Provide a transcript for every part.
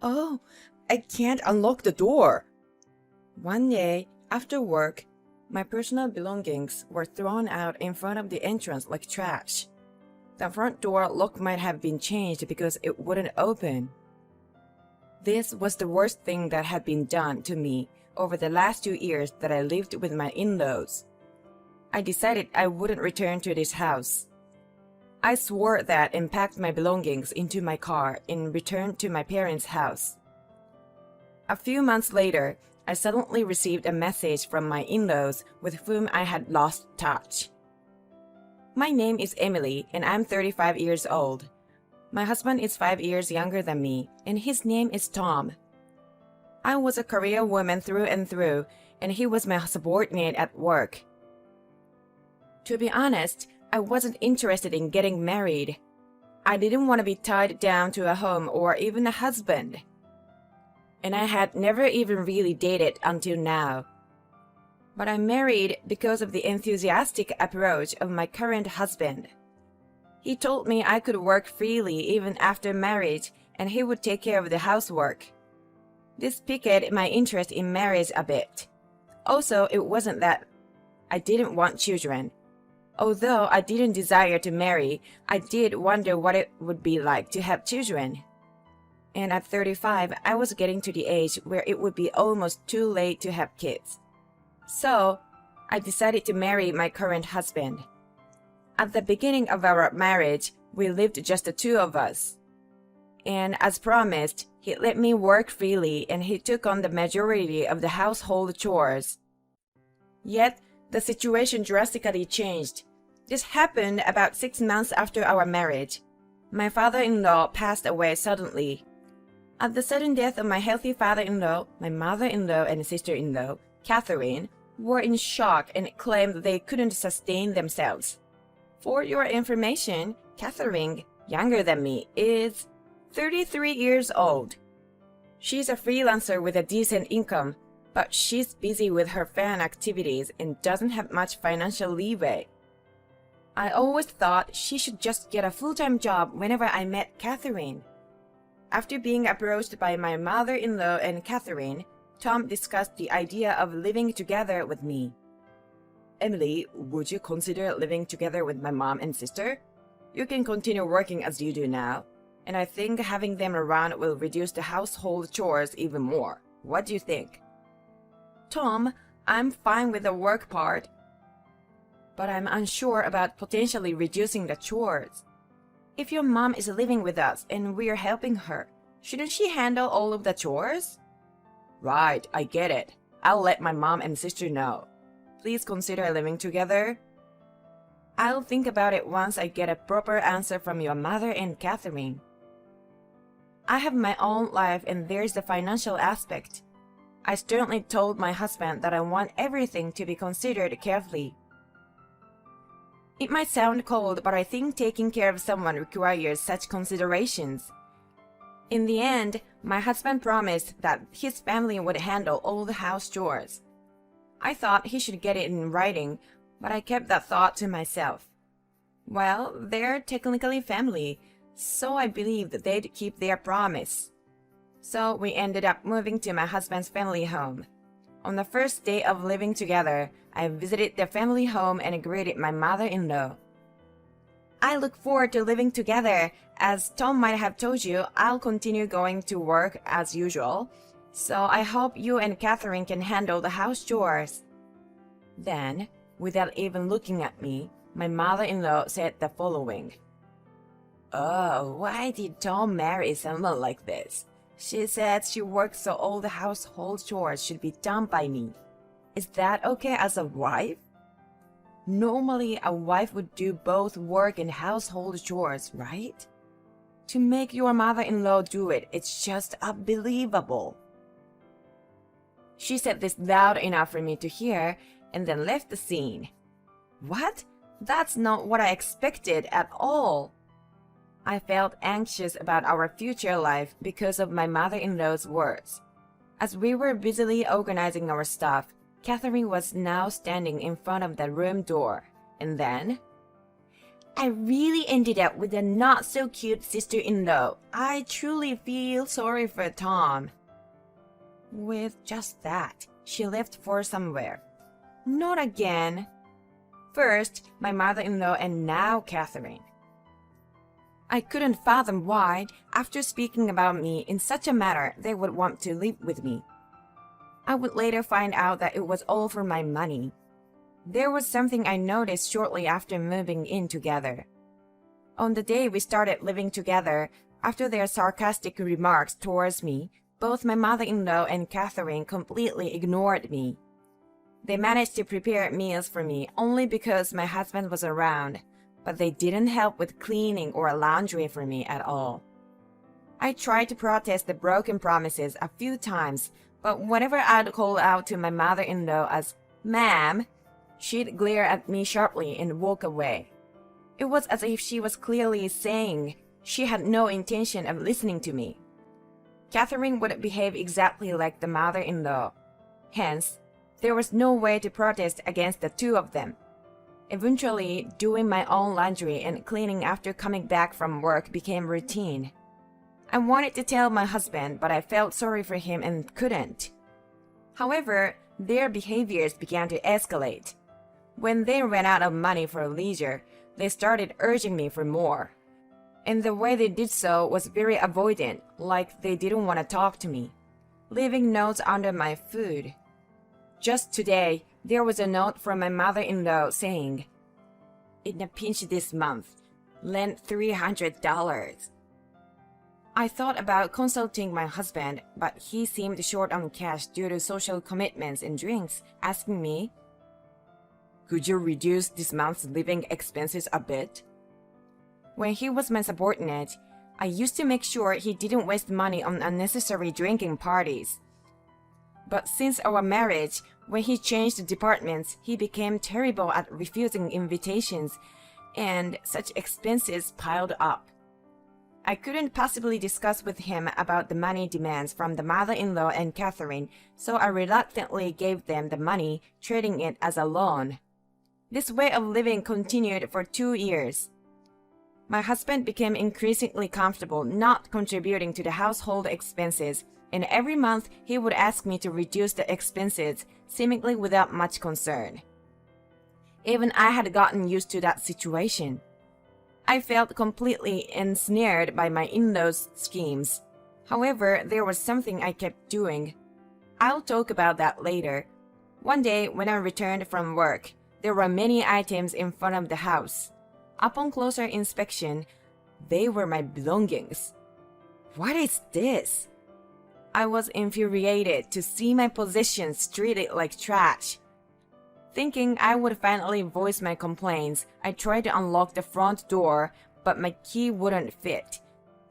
Oh, I can't unlock the door. One day, after work, my personal belongings were thrown out in front of the entrance like trash. The front door lock might have been changed because it wouldn't open. This was the worst thing that had been done to me over the last 2 years that I lived with my in-laws. I decided I wouldn't return to this house. I swore that and packed my belongings into my car and returned to my parents' house. A few months later, I suddenly received a message from my in-laws with whom I had lost touch. My name is Emily and I'm 35 years old. My husband is 5 years younger than me and his name is Tom. I was a career woman through and through and he was my subordinate at work. To be honest, I wasn't interested in getting married. I didn't want to be tied down to a home or even a husband. And I had never even really dated until now. But I married because of the enthusiastic approach of my current husband. He told me I could work freely even after marriage and he would take care of the housework. This piqued my interest in marriage a bit. Also, it wasn't that I didn't want children. Although I didn't desire to marry, I did wonder what it would be like to have children. And at 35, I was getting to the age where it would be almost too late to have kids. So, I decided to marry my current husband. At the beginning of our marriage, we lived just the two of us. And as promised, he let me work freely and he took on the majority of the household chores. Yet, the situation drastically changed. This happened about 6 months after our marriage. My father-in-law passed away suddenly. At the sudden death of my healthy father-in-law, my mother-in-law and sister-in-law, Catherine, were in shock and claimed they couldn't sustain themselves. For your information, Catherine, younger than me, is 33 years old. She's a freelancer with a decent income, but she's busy with her fan activities and doesn't have much financial leeway. I always thought she should just get a full-time job whenever I met Catherine. After being approached by my mother-in-law and Catherine, Tom discussed the idea of living together with me. Emily, would you consider living together with my mom and sister? You can continue working as you do now, and I think having them around will reduce the household chores even more. What do you think? Tom, I'm fine with the work part, but I'm unsure about potentially reducing the chores. If your mom is living with us and we're helping her, shouldn't she handle all of the chores? Right, I get it. I'll let my mom and sister know. Please consider living together. I'll think about it once I get a proper answer from your mother and Catherine. I have my own life and there's the financial aspect. I sternly told my husband that I want everything to be considered carefully. It might sound cold, but I think taking care of someone requires such considerations. In the end, my husband promised that his family would handle all the house chores. I thought he should get it in writing, but I kept that thought to myself. Well, they're technically family, so I believed that they'd keep their promise. So we ended up moving to my husband's family home. On the first day of living together, I visited their family home and greeted my mother-in-law. I look forward to living together. As Tom might have told you, I'll continue going to work as usual. So I hope you and Catherine can handle the house chores. Then, without even looking at me, my mother-in-law said the following. Oh, why did Tom marry someone like this? She said she works so all the household chores should be done by me. Is that okay as a wife? Normally, a wife would do both work and household chores, right? To make your mother-in-law do it, it's just unbelievable. She said this loud enough for me to hear and then left the scene. What? That's not what I expected at all. I felt anxious about our future life because of my mother-in-law's words. As we were busily organizing our stuff, Catherine was now standing in front of the room door, and then, I really ended up with a not-so-cute sister-in-law. I truly feel sorry for Tom. With just that, she left for somewhere. Not again. First, my mother-in-law and now Catherine. I couldn't fathom why, after speaking about me in such a manner, they would want to live with me. I would later find out that it was all for my money. There was something I noticed shortly after moving in together. On the day we started living together, after their sarcastic remarks towards me, both my mother-in-law and Catherine completely ignored me. They managed to prepare meals for me only because my husband was around, but they didn't help with cleaning or laundry for me at all. I tried to protest the broken promises a few times, but whenever I'd call out to my mother-in-law as "Ma'am," she'd glare at me sharply and walk away. It was as if she was clearly saying she had no intention of listening to me. Catherine would behave exactly like the mother-in-law. Hence, there was no way to protest against the two of them. Eventually, doing my own laundry and cleaning after coming back from work became routine. I wanted to tell my husband, but I felt sorry for him and couldn't. However, their behaviors began to escalate. When they ran out of money for leisure, they started urging me for more. And the way they did so was very avoidant, like they didn't want to talk to me, leaving notes under my food. Just today, there was a note from my mother-in-law saying, "In a pinch this month, lend $300. I thought about consulting my husband, but he seemed short on cash due to social commitments and drinks, asking me, "Could you reduce this month's living expenses a bit?" When he was my subordinate, I used to make sure he didn't waste money on unnecessary drinking parties. But since our marriage, when he changed departments, he became terrible at refusing invitations, and such expenses piled up. I couldn't possibly discuss with him about the money demands from the mother-in-law and Catherine, so I reluctantly gave them the money, treating it as a loan. This way of living continued for 2 years. My husband became increasingly comfortable not contributing to the household expenses, and every month he would ask me to reduce the expenses, seemingly without much concern. Even I had gotten used to that situation. I felt completely ensnared by my in-laws' schemes. However, there was something I kept doing. I'll talk about that later. One day, when I returned from work, there were many items in front of the house. Upon closer inspection, they were my belongings. What is this? I was infuriated to see my possessions treated like trash. Thinking I would finally voice my complaints, I tried to unlock the front door, but my key wouldn't fit.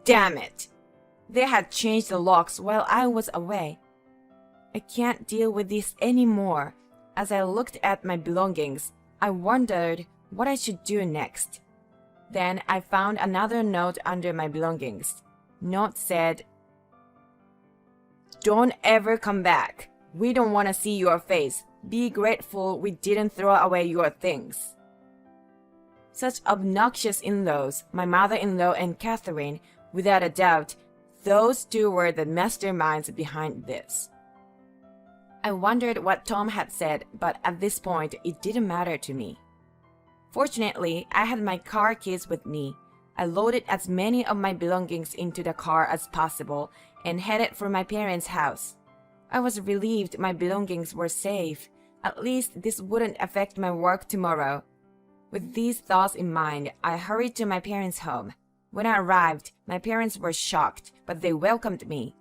Damn it! They had changed the locks while I was away. I can't deal with this anymore. As I looked at my belongings, I wondered what I should do next. Then I found another note under my belongings. Note said, "Don't ever come back. We don't want to see your face. Be grateful we didn't throw away your things." Such obnoxious in-laws, my mother-in-law and Catherine, without a doubt, those two were the masterminds behind this. I wondered what Tom had said, but at this point, it didn't matter to me. Fortunately, I had my car keys with me. I loaded as many of my belongings into the car as possible and headed for my parents' house. I was relieved my belongings were safe. At least this wouldn't affect my work tomorrow. With these thoughts in mind, I hurried to my parents' home. When I arrived, my parents were shocked, but they welcomed me.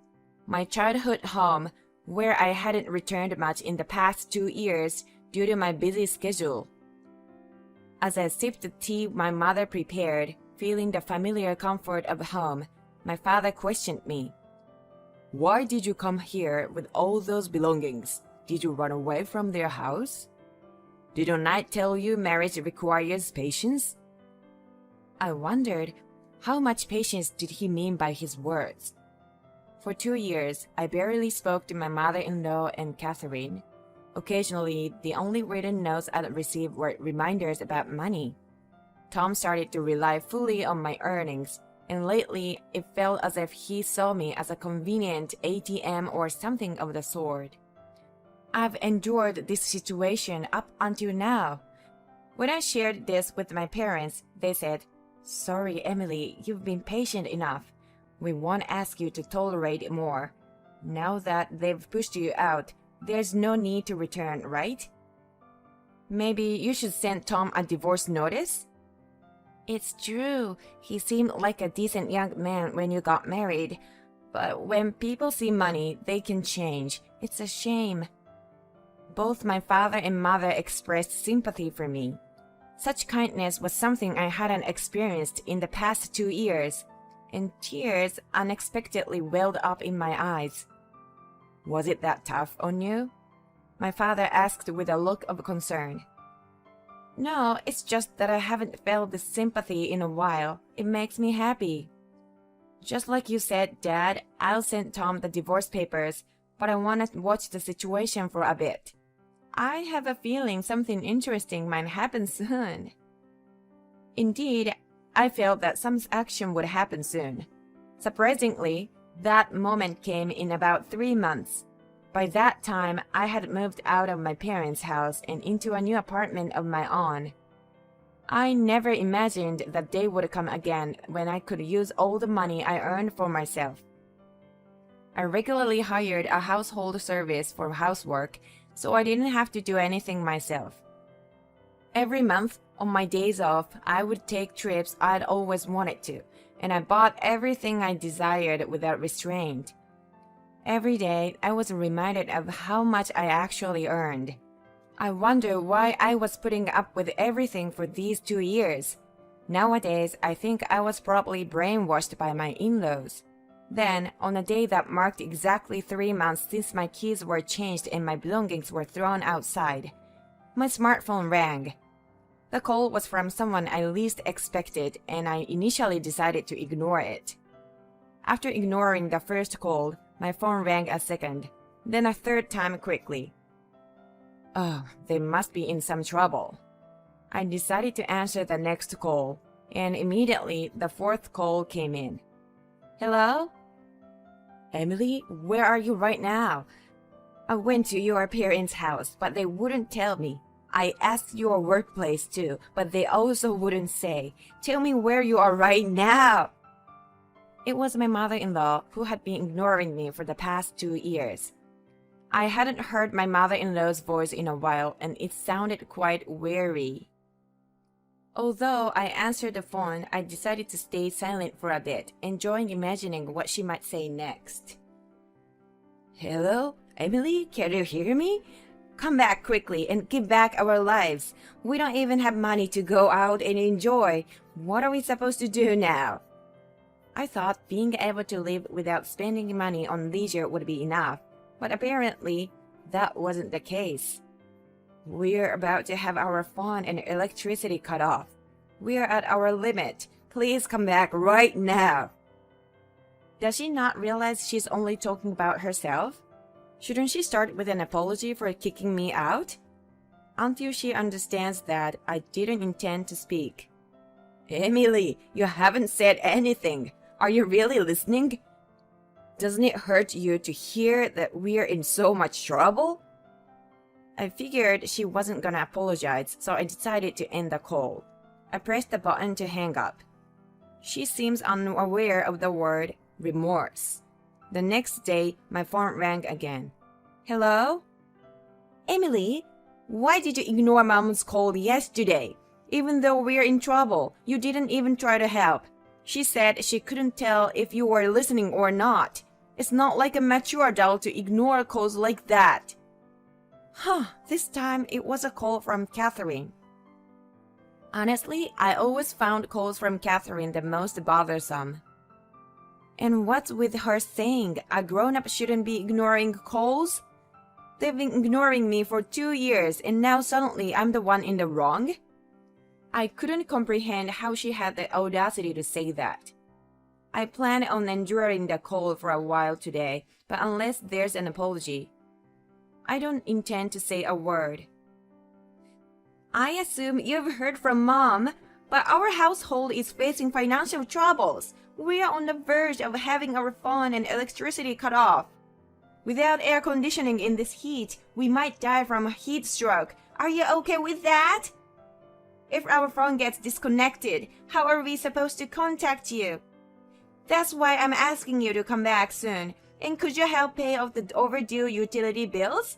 My childhood home, where I hadn't returned much in the past 2 years due to my busy schedule. As I sipped the tea my mother prepared, feeling the familiar comfort of home, my father questioned me. "Why did you come here with all those belongings? Did you run away from their house? Didn't I tell you marriage requires patience?" I wondered, how much patience did he mean by his words? For 2 years, I barely spoke to my mother-in-law and Catherine. Occasionally, the only written notes I'd received were reminders about money. Tom started to rely fully on my earnings, and lately it felt as if he saw me as a convenient ATM or something of the sort. I've endured this situation up until now. When I shared this with my parents, they said, "Sorry, Emily, you've been patient enough. We won't ask you to tolerate it more. Now that they've pushed you out, there's no need to return, right? Maybe you should send Tom a divorce notice?" It's true, he seemed like a decent young man when you got married. But when people see money, they can change. It's a shame. Both my father and mother expressed sympathy for me. Such kindness was something I hadn't experienced in the past 2 years, and tears unexpectedly welled up in my eyes. "Was it that tough on you?" my father asked with a look of concern. "No, it's just that I haven't felt this sympathy in a while. It makes me happy." "Just like you said, Dad, I'll send Tom the divorce papers, but I want to watch the situation for a bit. I have a feeling something interesting might happen soon." Indeed, I felt that some action would happen soon. Surprisingly, that moment came in about 3 months. By that time, I had moved out of my parents' house and into a new apartment of my own. I never imagined that day would come again when I could use all the money I earned for myself. I regularly hired a household service for housework, so I didn't have to do anything myself. Every month, on my days off, I would take trips I'd always wanted to, and I bought everything I desired without restraint. Every day, I was reminded of how much I actually earned. I wonder why I was putting up with everything for these 2 years. Nowadays, I think I was probably brainwashed by my in-laws. Then, on a day that marked exactly 3 months since my keys were changed and my belongings were thrown outside, my smartphone rang. The call was from someone I least expected, and I initially decided to ignore it. After ignoring the first call, my phone rang a second, then a third time quickly. Oh, they must be in some trouble. I decided to answer the next call, and immediately the fourth call came in. "Hello? Emily, where are you right now? I went to your parents' house, but they wouldn't tell me. I asked your workplace too, but they also wouldn't say. Tell me where you are right now." It was my mother-in-law who had been ignoring me for the past 2 years. I hadn't heard my mother-in-law's voice in a while, and it sounded quite weary. Although I answered the phone, I decided to stay silent for a bit, enjoying imagining what she might say next. "Hello, Emily, can you hear me? Come back quickly and give back our lives. We don't even have money to go out and enjoy. What are we supposed to do now?" I thought being able to live without spending money on leisure would be enough, but apparently that wasn't the case. "We're about to have our phone and electricity cut off. We're at our limit. Please come back right now." Does she not realize she's only talking about herself? Shouldn't she start with an apology for kicking me out? Until she understands that I didn't intend to speak. "Emily, you haven't said anything. Are you really listening? Doesn't it hurt you to hear that we're in so much trouble?" I figured she wasn't gonna apologize, so I decided to end the call. I pressed the button to hang up. She seems unaware of the word remorse. The next day, my phone rang again. "Hello? Emily, why did you ignore Mom's call yesterday? Even though we're in trouble, you didn't even try to help. She said she couldn't tell if you were listening or not. It's not like a mature adult to ignore calls like that." This time it was a call from Catherine. Honestly, I always found calls from Catherine the most bothersome. And what's with her saying a grown-up shouldn't be ignoring calls? They've been ignoring me for 2 years, and now suddenly I'm the one in the wrong? I couldn't comprehend how she had the audacity to say that. I plan on enduring the call for a while today, but unless there's an apology, I don't intend to say a word. "I assume you've heard from Mom. But our household is facing financial troubles. We are on the verge of having our phone and electricity cut off. Without air conditioning in this heat, we might die from a heat stroke. Are you okay with that? If our phone gets disconnected, how are we supposed to contact you? That's why I'm asking you to come back soon. And could you help pay off the overdue utility bills?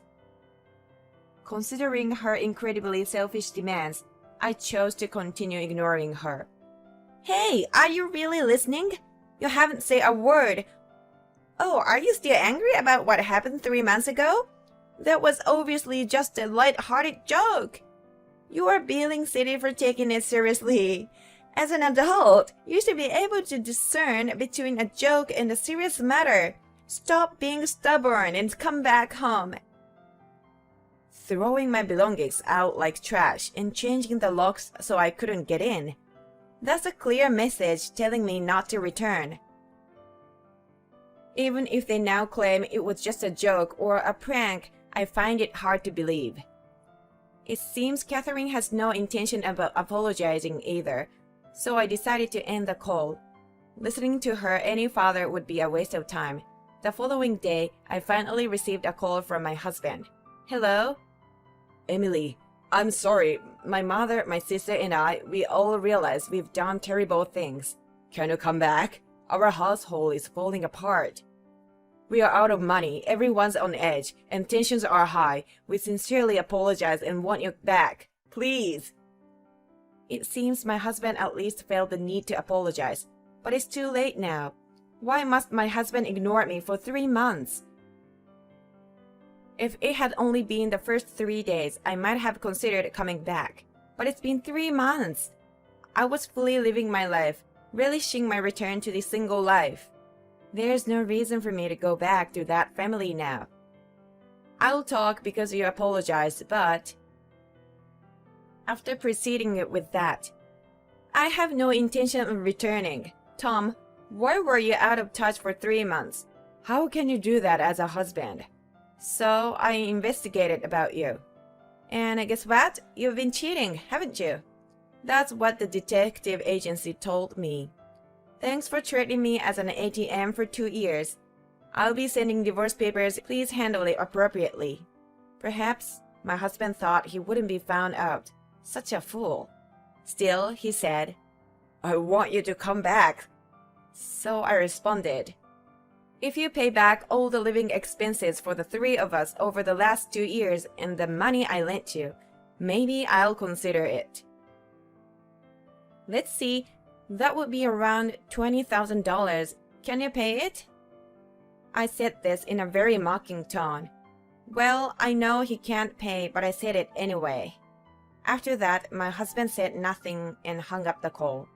Considering her incredibly selfish demands, I chose to continue ignoring her. Hey, are you really listening? You haven't said a word. Oh, are you still angry about what happened 3 months ago? That was obviously just a light-hearted joke. You are being silly for taking it seriously. As an adult, you should be able to discern between a joke and a serious matter. Stop being stubborn and come back home. Throwing my belongings out like trash and changing the locks so I couldn't get in. That's a clear message telling me not to return. Even if they now claim it was just a joke or a prank, I find it hard to believe. It seems Catherine has no intention of apologizing either, so I decided to end the call. Listening to her any further would be a waste of time. The following day, I finally received a call from my husband. Hello? Emily, I'm sorry. My mother, my sister, and we all realize we've done terrible things. Can you come back? Our household is falling apart. We are out of money, everyone's on edge, and tensions are high. We sincerely apologize and want you back. Please. It seems my husband at least felt the need to apologize, but it's too late now. Why must my husband ignore me for 3 months? If it had only been the first 3 days, I might have considered coming back. But it's been 3 months. I was fully living my life, relishing my return to the single life. There's no reason for me to go back to that family now. I'll talk because you apologized, but... After proceeding with that, I have no intention of returning. Tom, why were you out of touch for 3 months? How can you do that as a husband? So I investigated about you. And guess what? You've been cheating, haven't you? That's what the detective agency told me. Thanks for treating me as an ATM for 2 years. I'll be sending divorce papers. Please handle it appropriately. Perhaps my husband thought he wouldn't be found out. Such a fool. Still, he said, I want you to come back. So I responded, if you pay back all the living expenses for the 3 of us over the last 2 years and the money I lent you, maybe I'll consider it. Let's see, that would be around $20,000. Can you pay it? I said this in a very mocking tone. Well, I know he can't pay, but I said it anyway. After that, my husband said nothing and hung up the call.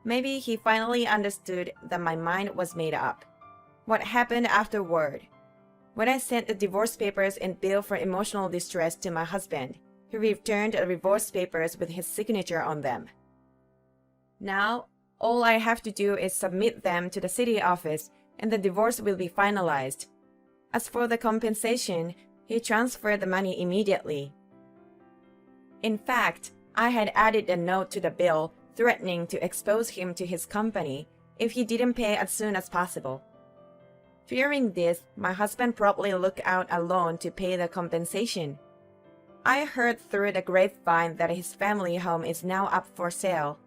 Maybe he finally understood that my mind was made up. What happened afterward? When I sent the divorce papers and bill for emotional distress to my husband, he returned the divorce papers with his signature on them. Now, all I have to do is submit them to the city office and the divorce will be finalized. As for the compensation, he transferred the money immediately. In fact, I had added a note to the bill threatening to expose him to his company if he didn't pay as soon as possible. Fearing this, my husband promptly looked out a loan to pay the compensation. I heard through the grapevine that his family home is now up for sale.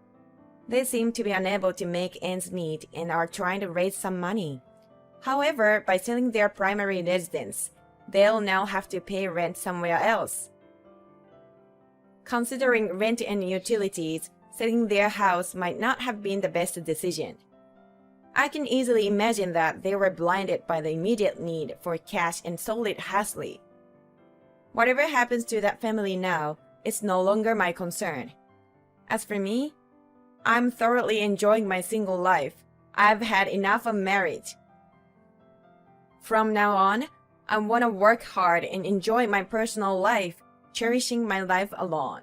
They seem to be unable to make ends meet and are trying to raise some money. However, by selling their primary residence, they'll now have to pay rent somewhere else. Considering rent and utilities, selling their house might not have been the best decision. I can easily imagine that they were blinded by the immediate need for cash and sold it hastily. Whatever happens to that family now, it's no longer my concern. As for me, I'm thoroughly enjoying my single life. I've had enough of marriage. From now on, I want to work hard and enjoy my personal life, cherishing my life alone.